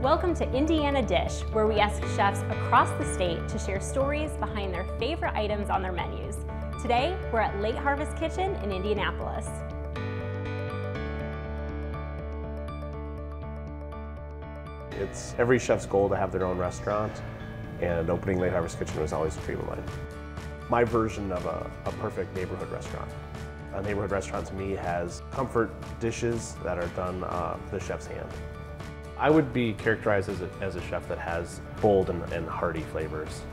Welcome to Indiana Dish, where we ask chefs across the state to share stories behind their favorite items on their menus. Today, we're at Late Harvest Kitchen in Indianapolis. It's every chef's goal to have their own restaurant, and opening Late Harvest Kitchen was always a dream of mine. My version of a perfect neighborhood restaurant. A neighborhood restaurant to me has comfort dishes that are done the chef's hand. I would be characterized as a chef that has bold and hearty flavors.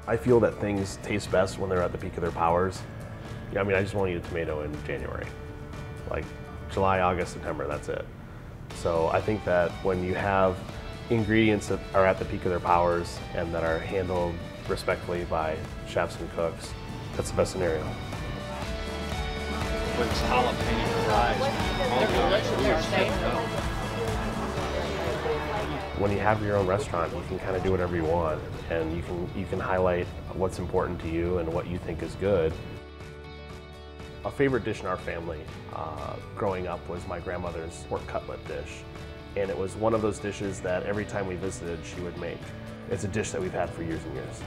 I feel that things taste best when they're at the peak of their powers. I mean, I just won't eat a tomato in January. Like July, August, September, that's it. So I think that when you have ingredients that are at the peak of their powers and that are handled respectfully by chefs and cooks, that's the best scenario. With jalapeno fries. When you have your own restaurant, you can kind of do whatever you want, and you can highlight what's important to you and what you think is good. A favorite dish in our family growing up was my grandmother's pork cutlet dish, and it was one of those dishes that every time we visited she would make. It's a dish that we've had for years and years.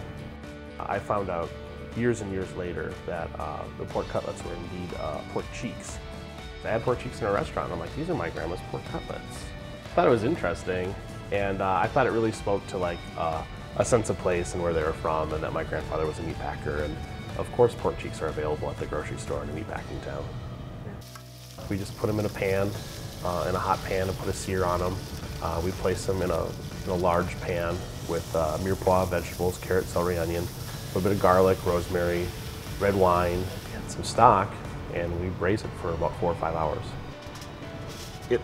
I found out years and years later that the pork cutlets were indeed pork cheeks. I had pork cheeks in a restaurant, and I'm like, these are my grandma's pork cutlets. I thought it was interesting, and I thought it really spoke to like a sense of place and where they were from, and that my grandfather was a meat packer, and of course pork cheeks are available at the grocery store in a meat packing town. We just put them in a pan, in a hot pan, and put a sear on them. We place them in a large pan with mirepoix vegetables, carrot, celery, onion, a little bit of garlic, rosemary, red wine, and some stock, and we braise it for about 4 or 5 hours.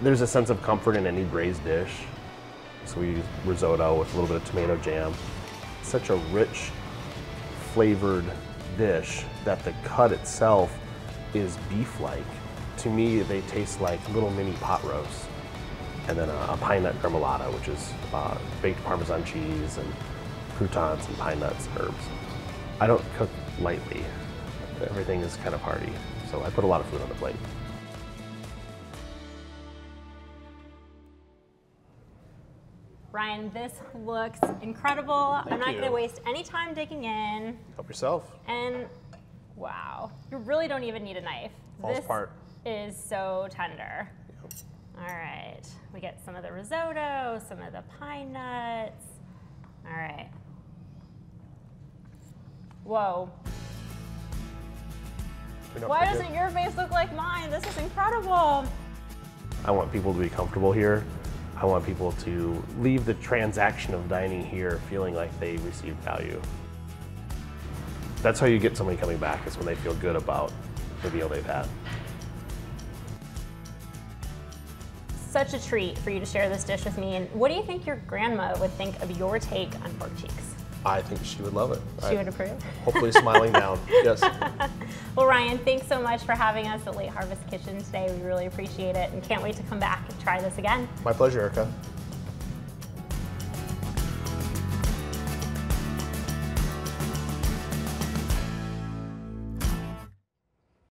There's a sense of comfort in any braised dish. So we use risotto with a little bit of tomato jam. It's such a rich, flavored dish that the cut itself is beef-like. To me, they taste like little mini pot roasts. And then a pine nut gremolata, which is baked Parmesan cheese and croutons and pine nuts and herbs. I don't cook lightly. Everything is kind of hearty, so I put a lot of food on the plate. Ryan, this looks incredible. I'm not going to waste any time digging in. Help yourself. And wow, you really don't even need a knife. Falls apart. This is so tender. Yep. All right, we get some of the risotto, some of the pine nuts. All right. Whoa. Why doesn't your face look like mine? This is incredible. I want people to be comfortable here. I want people to leave the transaction of dining here feeling like they received value. That's how you get somebody coming back, is when they feel good about the meal they've had. Such a treat for you to share this dish with me. And what do you think your grandma would think of your take on pork cheeks? I think she would love it. She would approve? Hopefully smiling down, yes. Well, Ryan, thanks so much for having us at Late Harvest Kitchen today. We really appreciate it and can't wait to come back and try this again. My pleasure, Erica.